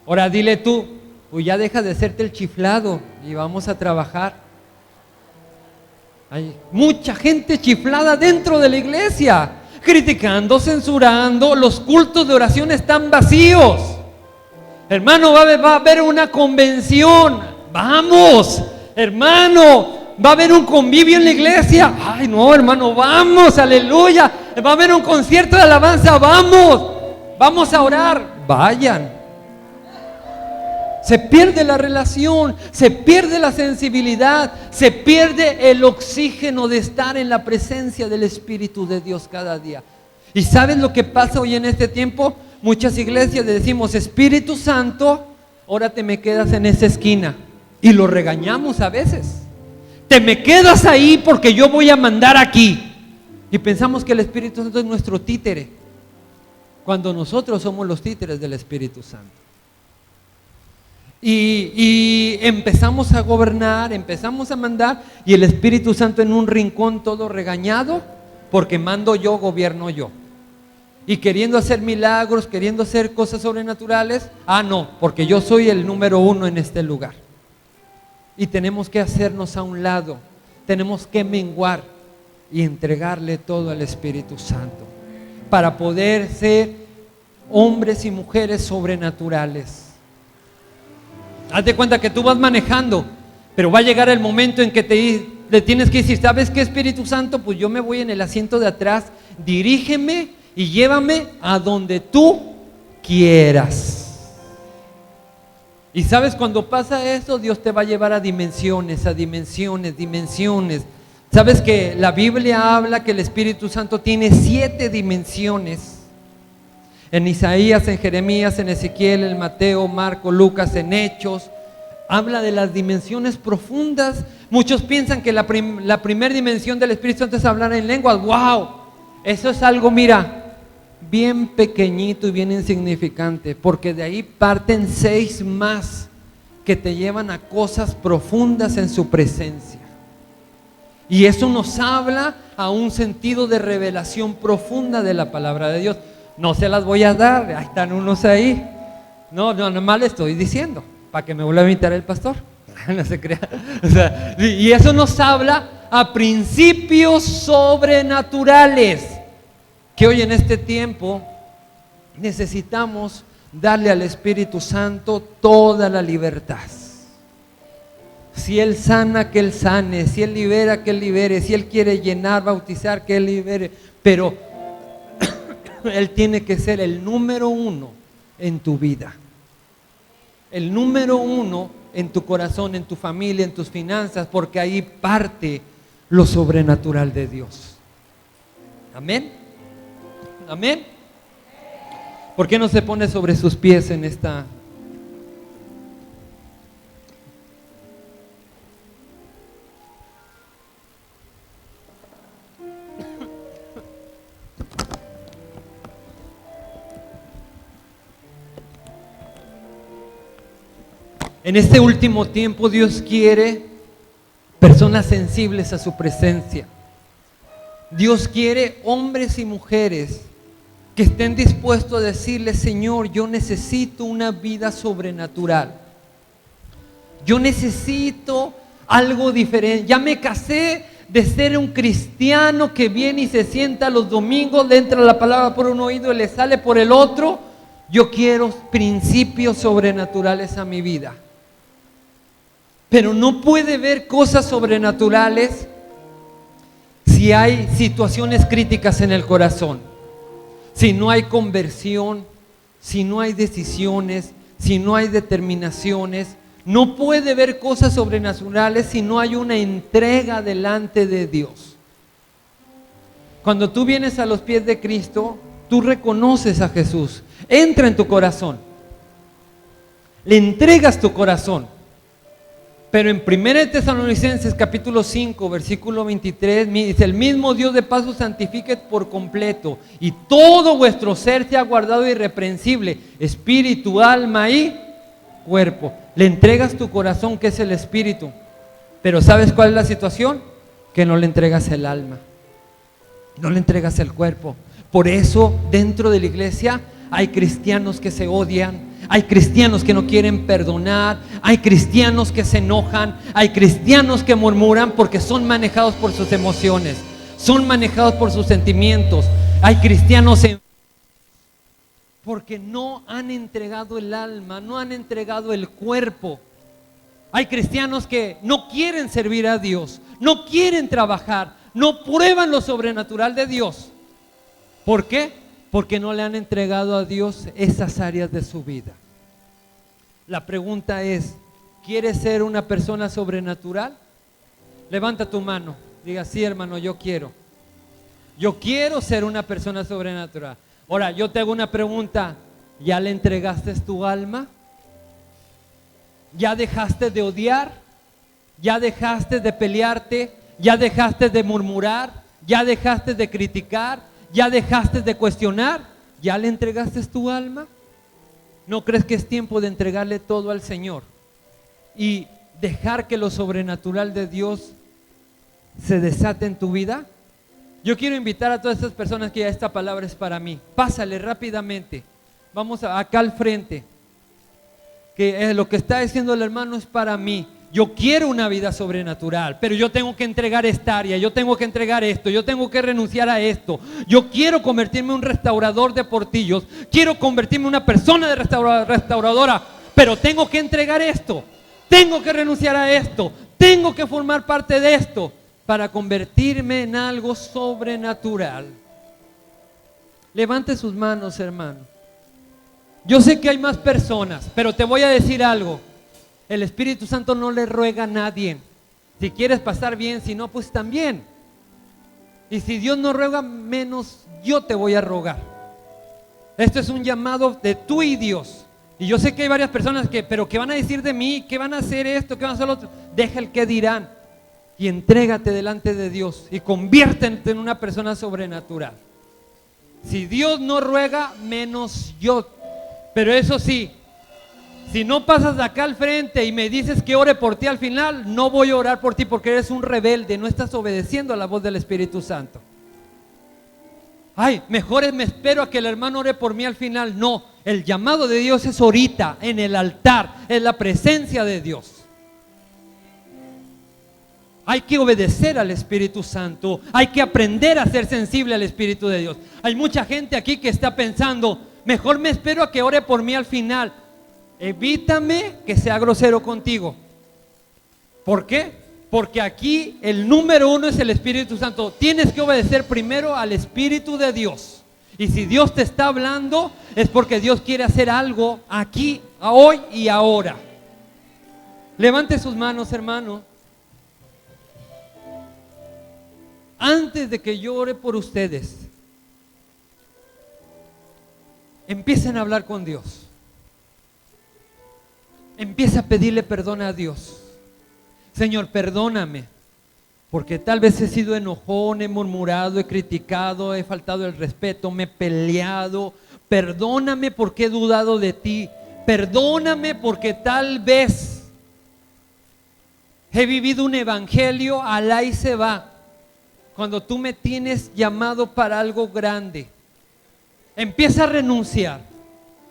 Ahora dile tú: pues ya deja de hacerte el chiflado y vamos a trabajar. Hay mucha gente chiflada dentro de la iglesia, criticando, censurando. Los cultos de oración están vacíos. Hermano, va a haber una convención. Vamos, hermano, va a haber un convivio en la iglesia. Ay, no, hermano, vamos, aleluya. Va a haber un concierto de alabanza. Vamos a orar. Vayan. Se pierde la relación, se pierde la sensibilidad, se pierde el oxígeno de estar en la presencia del Espíritu de Dios cada día. ¿Y sabes lo que pasa hoy en este tiempo? Muchas iglesias le decimos: Espíritu Santo, ahora te me quedas en esa esquina. Y lo regañamos a veces. Te me quedas ahí porque yo voy a mandar aquí. Y pensamos que el Espíritu Santo es nuestro títere, cuando nosotros somos los títeres del Espíritu Santo. Y empezamos a gobernar, empezamos a mandar, y el Espíritu Santo en un rincón todo regañado, porque mando yo, gobierno yo. Y queriendo hacer milagros, queriendo hacer cosas sobrenaturales. No, porque yo soy el número 1 en este lugar. Y tenemos que hacernos a un lado, tenemos que menguar y entregarle todo al Espíritu Santo para poder ser hombres y mujeres sobrenaturales. Hazte cuenta que tú vas manejando, pero va a llegar el momento en que le tienes que decir: ¿sabes qué, Espíritu Santo? Pues yo me voy en el asiento de atrás, dirígeme y llévame a donde tú quieras. Y sabes, cuando pasa eso, Dios te va a llevar a dimensiones. Sabes que la Biblia habla que el Espíritu Santo tiene 7 dimensiones. En Isaías, en Jeremías, en Ezequiel, en Mateo, Marco, Lucas, en Hechos. Habla de las dimensiones profundas. Muchos piensan que la primera dimensión del Espíritu Santo es hablar en lenguas. ¡Wow! Eso es algo, mira, bien pequeñito y bien insignificante, porque de ahí parten 6 más que te llevan a cosas profundas en su presencia. Y eso nos habla a un sentido de revelación profunda de la palabra de Dios. No se las voy a dar, ahí están unos ahí. No, nomás le estoy diciendo, para que me vuelva a invitar el pastor. No se crea. O sea, y eso nos habla a principios sobrenaturales, que hoy en este tiempo necesitamos darle al Espíritu Santo toda la libertad. Si Él sana, que Él sane. Si Él libera, que Él libere. Si Él quiere llenar, bautizar, que Él libere. Pero Él tiene que ser el número 1 en tu vida. El número 1 en tu corazón, en tu familia, en tus finanzas, porque ahí parte lo sobrenatural de Dios. Amén. Amén. ¿Por qué no se pone sobre sus pies en esta? En este último tiempo Dios quiere personas sensibles a su presencia. Dios quiere hombres y mujeres que estén dispuestos a decirle: Señor, yo necesito una vida sobrenatural. Yo necesito algo diferente. Ya me casé de ser un cristiano que viene y se sienta los domingos, le entra la palabra por un oído y le sale por el otro. Yo quiero principios sobrenaturales a mi vida. Pero no puede haber cosas sobrenaturales si hay situaciones críticas en el corazón, si no hay conversión, si no hay decisiones, si no hay determinaciones. No puede haber cosas sobrenaturales si no hay una entrega delante de Dios. Cuando tú vienes a los pies de Cristo, tú reconoces a Jesús, entra en tu corazón, le entregas tu corazón. Pero en 1 Tesalonicenses capítulo 5 versículo 23 dice: el mismo Dios de paz os santifique por completo, y todo vuestro ser sea guardado irreprensible, espíritu, alma y cuerpo. Le entregas tu corazón, que es el espíritu, pero ¿sabes cuál es la situación? Que no le entregas el alma, no le entregas el cuerpo. Por eso dentro de la iglesia hay cristianos que se odian, hay cristianos que no quieren perdonar, hay cristianos que se enojan, hay cristianos que murmuran porque son manejados por sus emociones, son manejados por sus sentimientos. Hay cristianos porque no han entregado el alma, no han entregado el cuerpo. Hay cristianos que no quieren servir a Dios, no quieren trabajar, no prueban lo sobrenatural de Dios. ¿Por qué? Porque no le han entregado a Dios esas áreas de su vida. La pregunta es: ¿quieres ser una persona sobrenatural? Levanta tu mano, diga: sí, hermano, yo quiero. Yo quiero ser una persona sobrenatural. Ahora, yo te hago una pregunta: ¿ya le entregaste tu alma? ¿Ya dejaste de odiar? ¿Ya dejaste de pelearte? ¿Ya dejaste de murmurar? ¿Ya dejaste de criticar? ¿Ya dejaste de cuestionar? ¿Ya le entregaste tu alma? ¿No crees que es tiempo de entregarle todo al Señor y dejar que lo sobrenatural de Dios se desate en tu vida? Yo quiero invitar a todas estas personas que ya esta palabra es para mí. Pásale rápidamente. Vamos acá al frente. Que lo que está diciendo el hermano es para mí. Yo quiero una vida sobrenatural, pero yo tengo que entregar esta área, yo tengo que entregar esto, yo tengo que renunciar a esto. Yo quiero convertirme en un restaurador de portillos, quiero convertirme en una persona de restauradora, pero tengo que entregar esto, tengo que renunciar a esto, tengo que formar parte de esto para convertirme en algo sobrenatural. Levante sus manos, hermano. Yo sé que hay más personas, pero te voy a decir algo. El Espíritu Santo no le ruega a nadie. Si quieres pasar bien, si no, pues también. Y si Dios no ruega, menos yo te voy a rogar. Esto es un llamado de tú y Dios. Y yo sé que hay varias personas pero ¿qué van a decir de mí? ¿Qué van a hacer esto? ¿Qué van a hacer lo otro? Deja el qué dirán y entrégate delante de Dios y conviértete en una persona sobrenatural. Si Dios no ruega, menos yo. Pero eso sí, si no pasas de acá al frente y me dices que ore por ti al final, no voy a orar por ti porque eres un rebelde, no estás obedeciendo a la voz del Espíritu Santo. Ay, mejor me espero a que el hermano ore por mí al final. No, el llamado de Dios es ahorita, en el altar, en la presencia de Dios. Hay que obedecer al Espíritu Santo, hay que aprender a ser sensible al Espíritu de Dios. Hay mucha gente aquí que está pensando, mejor me espero a que ore por mí al final. Evítame que sea grosero contigo. ¿Por qué? Porque aquí el número uno es el Espíritu Santo. Tienes que obedecer primero al Espíritu de Dios. Y si Dios te está hablando, es porque Dios quiere hacer algo aquí, hoy y ahora. Levante sus manos, hermano. Antes de que yo ore por ustedes, empiecen a hablar con Dios. Empieza a pedirle perdón a Dios. Señor, perdóname, porque tal vez he sido enojón, he murmurado, he criticado, he faltado el respeto, me he peleado. Perdóname porque he dudado de ti. Perdóname porque tal vez he vivido un evangelio al ahí se va, cuando tú me tienes llamado para algo grande. Empieza a renunciar.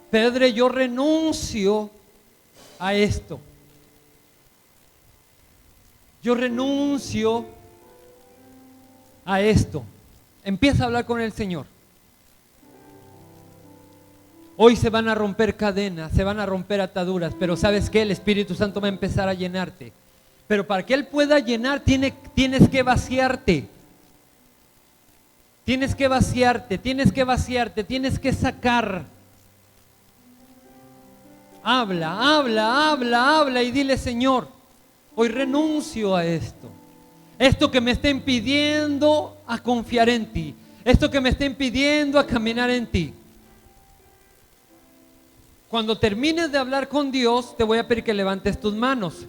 Pedro, yo renuncio a esto. Yo renuncio a esto. Empieza a hablar con el Señor. Hoy se van a romper cadenas, se van a romper ataduras, pero ¿sabes qué? El Espíritu Santo va a empezar a llenarte. Pero para que Él pueda llenar, tienes que vaciarte. Tienes que vaciarte, tienes que vaciarte, tienes que sacar. Habla y dile, Señor, hoy renuncio a esto. Esto que me está impidiendo a confiar en ti. Esto que me está impidiendo a caminar en ti. Cuando termines de hablar con Dios, te voy a pedir que levantes tus manos.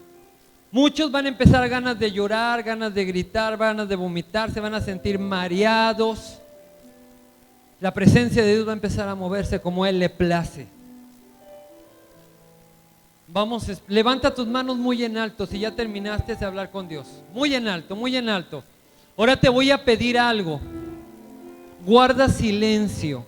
Muchos van a empezar ganas de llorar, ganas de gritar, ganas de vomitar, se van a sentir mareados. La presencia de Dios va a empezar a moverse como Él le place. Vamos, levanta tus manos muy en alto si ya terminaste de hablar con Dios. Muy en alto, muy en alto. Ahora te voy a pedir algo. Guarda silencio.